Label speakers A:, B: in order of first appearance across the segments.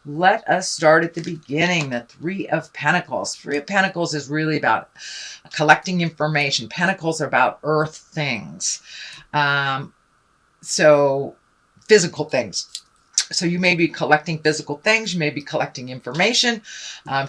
A: Let us start at the beginning. The Three of Pentacles. Three of Pentacles is really about collecting information. Pentacles are about earth things. So physical things. So you may be collecting physical things. You may be collecting information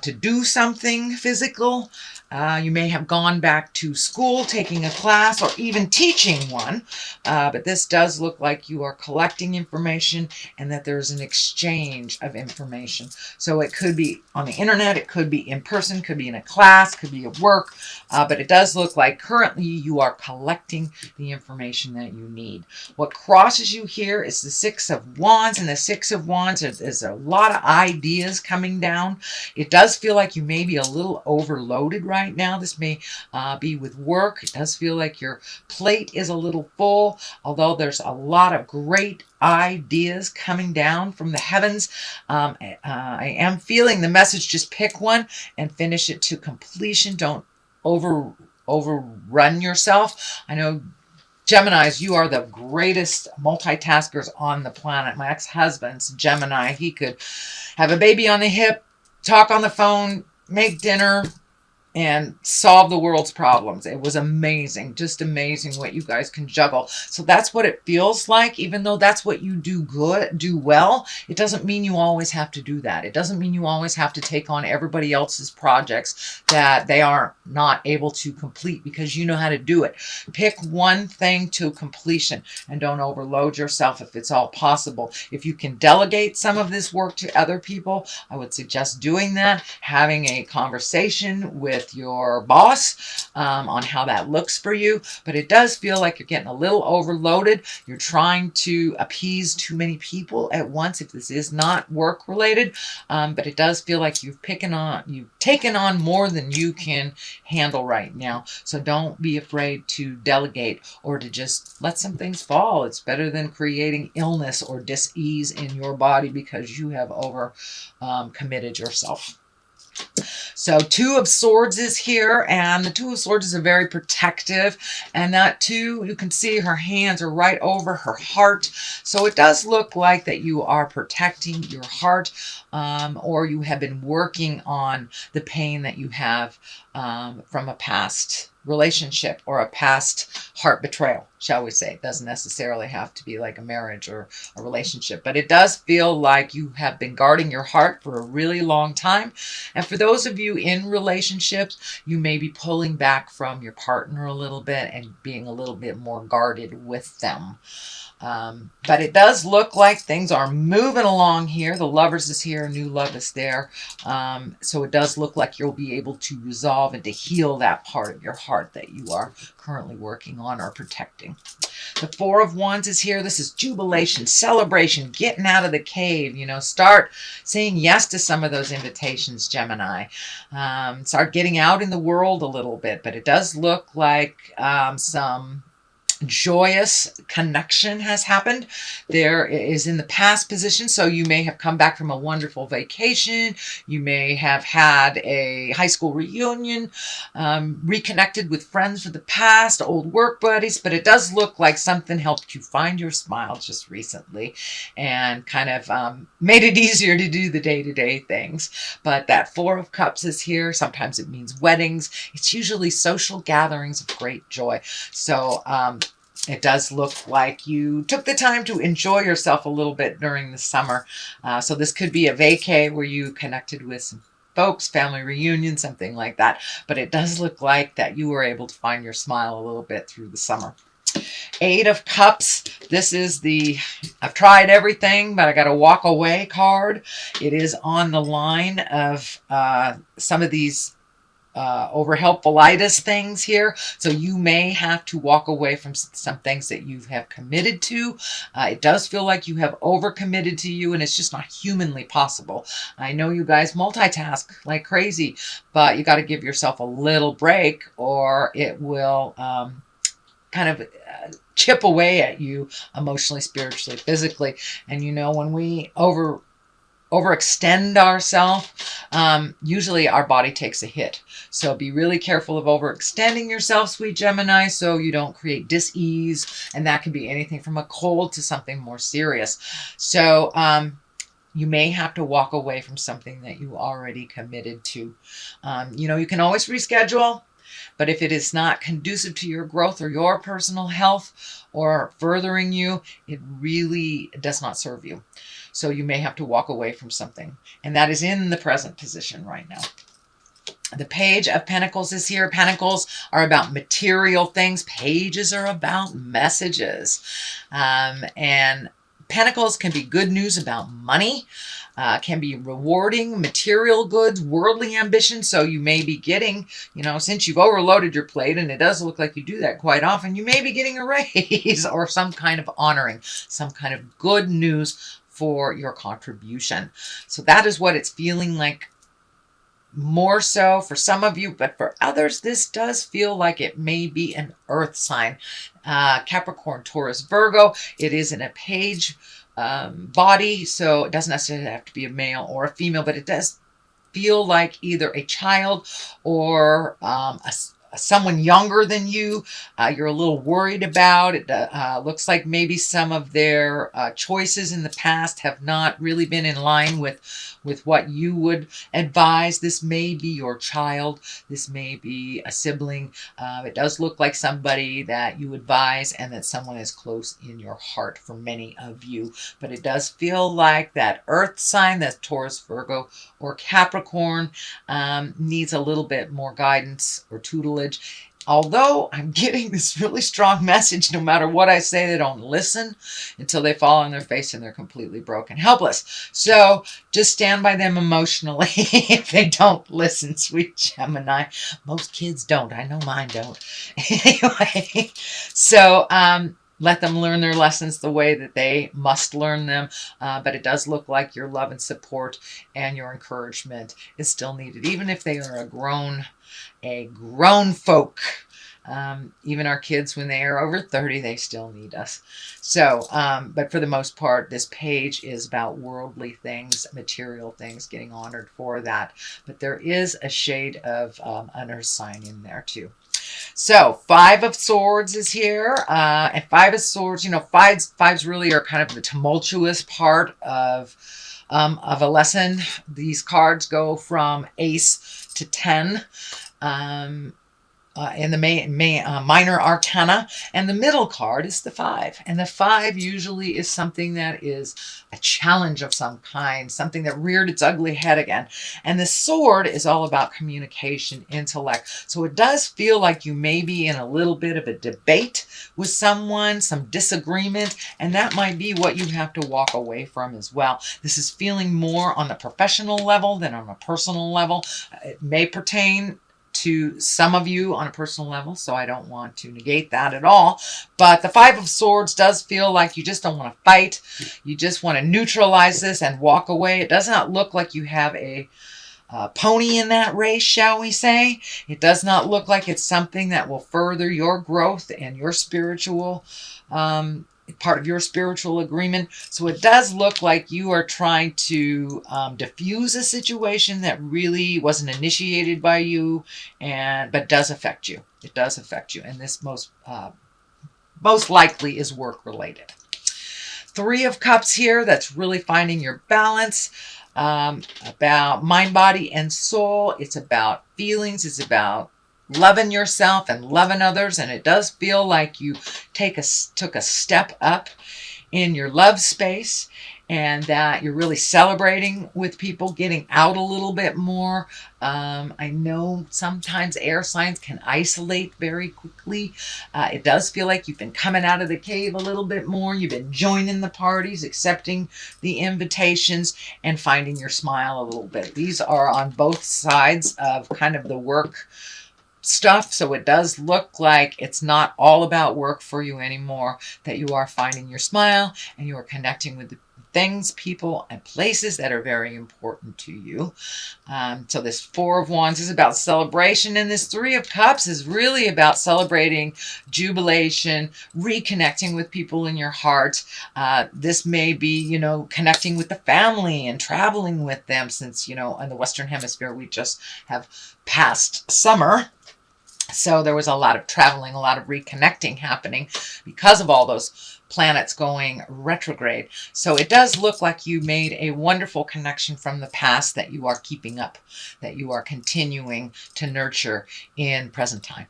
A: to do something physical. You may have gone back to school, taking a class, or even teaching one. But this does look like you are collecting information and that there's an exchange of information. So it could be on the internet, it could be in person, could be in a class, could be at work. But it does look like currently you are collecting the information that you need. What crosses you here is the Six of Wands, and the Six of Wands is a lot of ideas coming down. It does feel like you may be a little overloaded right now. This may be with work. It does feel like your plate is a little full, although there's a lot of great ideas coming down from the heavens. I am feeling the message, just pick one and finish it to completion. Don't overrun yourself. I know Geminis, you are the greatest multitaskers on the planet. My ex-husband's Gemini. He could have a baby on the hip, talk on the phone, make dinner, and solve the world's problems. It was amazing, just amazing what you guys can juggle. So that's what it feels like. Even though that's what you do well, it doesn't mean you always have to do that. It doesn't mean you always have to take on everybody else's projects that they are not able to complete because you know how to do it. Pick one thing to completion and don't overload yourself if it's all possible. If you can delegate some of this work to other people, I would suggest doing that, having a conversation with your boss on how that looks for you. But it does feel like you're getting a little overloaded. You're trying to appease too many people at once if this is not work related. But it does feel like you've taken on more than you can handle right now. So don't be afraid to delegate or to just let some things fall. It's better than creating illness or dis-ease in your body because you have committed yourself. So Two of Swords is here, and the Two of Swords is a very protective, and that too, you can see her hands are right over her heart. So it does look like that you are protecting your heart, or you have been working on the pain that you have from a past relationship or a past heart betrayal, shall we say. It doesn't necessarily have to be like a marriage or a relationship, but it does feel like you have been guarding your heart for a really long time. And for those of you in relationships, you may be pulling back from your partner a little bit and being a little bit more guarded with them. But it does look like things are moving along here. The Lovers is here, new love is there. So it does look like you'll be able to resolve and to heal that part of your heart that you are currently working on or protecting. The Four of Wands is here. This is jubilation, celebration, getting out of the cave. You know, start saying yes to some of those invitations, Gemini. Start getting out in the world a little bit. But it does look like some joyous connection has happened. There is in the past position, so you may have come back from a wonderful vacation. You may have had a high school reunion, reconnected with friends from the past, old work buddies, but it does look like something helped you find your smile just recently and kind of made it easier to do the day-to-day things. But that Four of Cups is here. Sometimes it means weddings. It's usually social gatherings of great joy. So it does look like you took the time to enjoy yourself a little bit during the summer. So this could be a vacay where you connected with some folks, family reunion, something like that. But it does look like that you were able to find your smile a little bit through the summer. Eight of Cups. This is the I've tried everything, but I got to walk away card. It is on the line of some of these over helpfulitis things here. So you may have to walk away from some things that you have committed to. It does feel like you have overcommitted to you, and it's just not humanly possible. I know you guys multitask like crazy, but you got to give yourself a little break or it will kind of chip away at you emotionally, spiritually, physically. And you know, when we overextend ourselves, usually our body takes a hit. So be really careful of overextending yourself, sweet Gemini, so you don't create dis-ease, and that can be anything from a cold to something more serious. So You may have to walk away from something that you already committed to. You can always reschedule, but if it is not conducive to your growth or your personal health or furthering you, it really does not serve you. So you may have to walk away from something. And that is in the present position right now. The Page of Pentacles is here. Pentacles are about material things. Pages are about messages. And Pentacles can be good news about money, can be rewarding, material goods, worldly ambition. So you may be getting, since you've overloaded your plate, and it does look like you do that quite often, you may be getting a raise or some kind of honoring, some kind of good news for your contribution. So that is what it's feeling like. More so for some of you, but for others, this does feel like it may be an earth sign. Capricorn, Taurus, Virgo. It is in a page body, so it doesn't necessarily have to be a male or a female, but it does feel like either a child or someone younger than you. You're a little worried about. It looks like maybe some of their choices in the past have not really been in line with what you would advise. This may be your child. This may be a sibling. It does look like somebody that you advise and that someone is close in your heart for many of you. But it does feel like that earth sign, that's Taurus, Virgo, or Capricorn, needs a little bit more guidance or tutelage. Although I'm getting this really strong message, no matter what I say, they don't listen until they fall on their face and they're completely broken, helpless. So just stand by them emotionally if they don't listen, sweet Gemini. Most kids don't. I know mine don't. Anyway, so let them learn their lessons the way that they must learn them. But it does look like your love and support and your encouragement is still needed, even if they are a grown folk. Even our kids, when they are over 30, they still need us. So, but for the most part, this page is about worldly things, material things, getting honored for that. But there is a shade of an earth sign in there too. So 5 of Swords is here, and 5 of Swords, fives really are kind of the tumultuous part of a lesson. These cards go from Ace to 10 in the minor arcana, and the middle card is the 5. And the 5 usually is something that is a challenge of some kind, something that reared its ugly head again. And the Sword is all about communication, intellect. So it does feel like you may be in a little bit of a debate with someone, some disagreement, and that might be what you have to walk away from as well. This is feeling more on the professional level than on a personal level. It may pertain to some of you on a personal level, so I don't want to negate that at all. But the 5 of Swords does feel like you just don't want to fight. You just want to neutralize this and walk away. It does not look like you have a pony in that race, shall we say. It does not look like it's something that will further your growth and your spiritual part of your spiritual agreement. So it does look like you are trying to diffuse a situation that really wasn't initiated by you, but does affect you. It does affect you, and this most likely is work related. 3 of Cups here. That's really finding your balance. About mind, body, and soul. It's about feelings. It's about loving yourself and loving others, and it does feel like you took a step up in your love space, and that you're really celebrating with people, getting out a little bit more. I know sometimes air signs can isolate very quickly. It does feel like you've been coming out of the cave a little bit more. You've been joining the parties, accepting the invitations, and finding your smile a little bit. These are on both sides of kind of the work stuff, so it does look like it's not all about work for you anymore, that you are finding your smile and you are connecting with the things, people, and places that are very important to you. So this 4 of Wands is about celebration, and this 3 of Cups is really about celebrating jubilation, reconnecting with people in your heart. This may be, connecting with the family and traveling with them, since, in the Western Hemisphere, we just have passed summer. So there was a lot of traveling, a lot of reconnecting happening because of all those planets going retrograde. So it does look like you made a wonderful connection from the past that you are keeping up, that you are continuing to nurture in present time.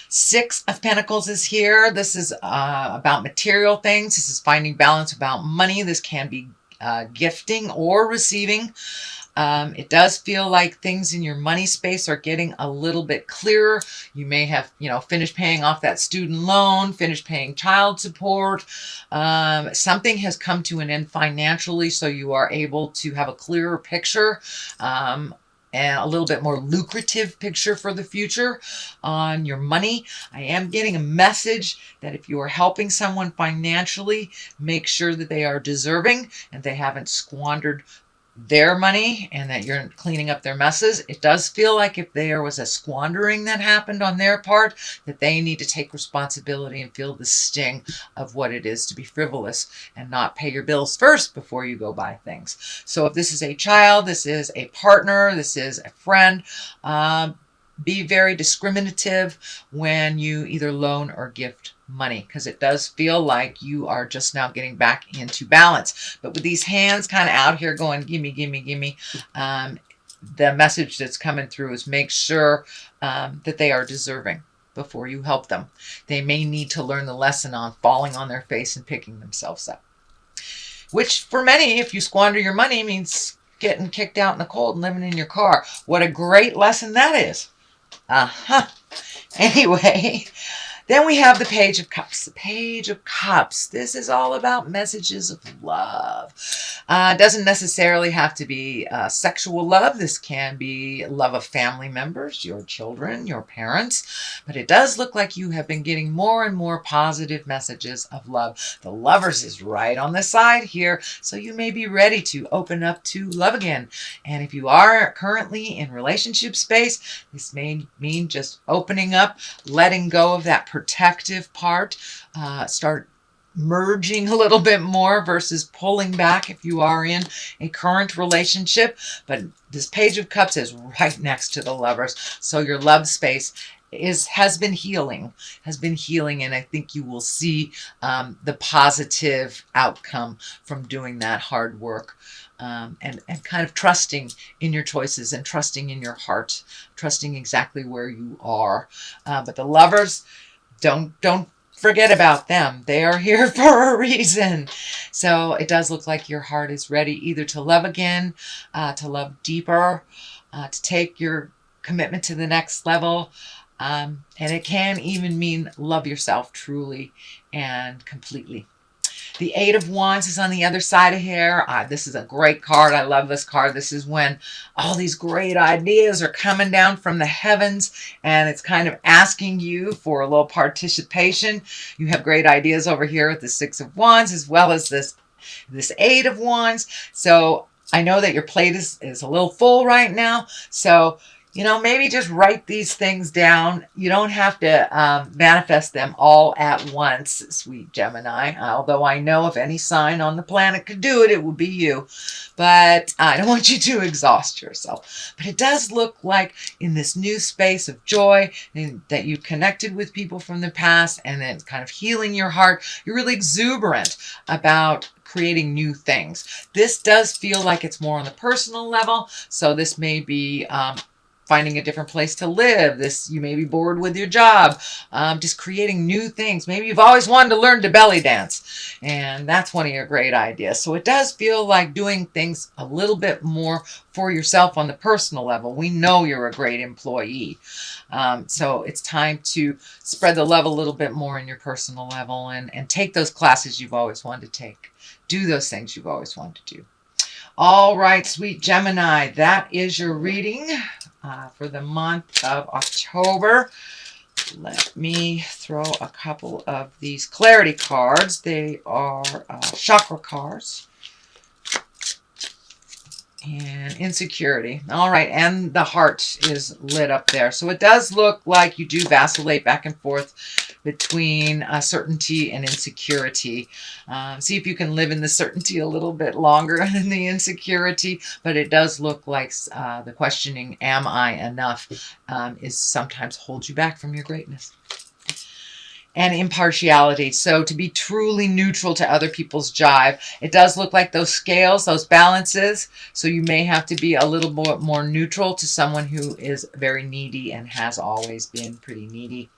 A: Six of Pentacles is here. This is about material things. This is finding balance about money. This can be gifting or receiving. It does feel like things in your money space are getting a little bit clearer. You may have, finished paying off that student loan, finished paying child support. Something has come to an end financially, so you are able to have a clearer picture. And a little bit more lucrative picture for the future on your money. I am getting a message that if you are helping someone financially, make sure that they are deserving and they haven't squandered their money and that you're cleaning up their messes. It does feel like if there was a squandering that happened on their part, that they need to take responsibility and feel the sting of what it is to be frivolous and not pay your bills first before you go buy things. So if this is a child, this is a partner, this is a friend, be very discriminative when you either loan or gift money, because it does feel like you are just now getting back into balance. But with these hands kind of out here going, gimme, gimme, gimme, the message that's coming through is make sure that they are deserving before you help them. They may need to learn the lesson on falling on their face and picking themselves up. Which for many, if you squander your money, means getting kicked out in the cold and living in your car. What a great lesson that is. Anyway, then we have the Page of Cups. The Page of Cups. This is all about messages of love. It doesn't necessarily have to be sexual love. This can be love of family members, your children, your parents. But it does look like you have been getting more and more positive messages of love. The Lovers is right on the side here, so you may be ready to open up to love again. And if you are currently in relationship space, this may mean just opening up, letting go of that protective part, start merging a little bit more versus pulling back if you are in a current relationship. But this Page of Cups is right next to the Lovers, so your love space has been healing, and I think you will see the positive outcome from doing that hard work. And kind of trusting in your choices and trusting in your heart, trusting exactly where you are. But the Lovers, don't forget about them. They are here for a reason. So it does look like your heart is ready either to love again, to love deeper, to take your commitment to the next level. And it can even mean love yourself truly and completely. The Eight of Wands is on the other side of here. This is a great card. I love this card. This is when all these great ideas are coming down from the heavens, and it's kind of asking you for a little participation. You have great ideas over here with the Six of Wands as well as this Eight of Wands. So I know that your plate is a little full right now. So maybe just write these things down. You don't have to manifest them all at once, sweet Gemini. Although I know if any sign on the planet could do it, it would be you. But I don't want you to exhaust yourself. But it does look like in this new space of joy that you connected with people from the past and then kind of healing your heart, you're really exuberant about creating new things. This does feel like it's more on the personal level. So this may be finding a different place to live. You may be bored with your job. Just creating new things. Maybe you've always wanted to learn to belly dance, and that's one of your great ideas. So it does feel like doing things a little bit more for yourself on the personal level. We know you're a great employee. So it's time to spread the love a little bit more in your personal level and take those classes you've always wanted to take. Do those things you've always wanted to do. All right, sweet Gemini, that is your reading for the month of October. Let me throw a couple of these clarity cards. They are chakra cards. And insecurity. All right, and the heart is lit up there. So it does look like you do vacillate back and forth between certainty and insecurity. See if you can live in the certainty a little bit longer than the insecurity. But it does look like the questioning, am I enough, is sometimes holds you back from your greatness. and impartiality. So to be truly neutral to other people's jive. It does look like those scales, those balances. So you may have to be a little more neutral to someone who is very needy and has always been pretty needy.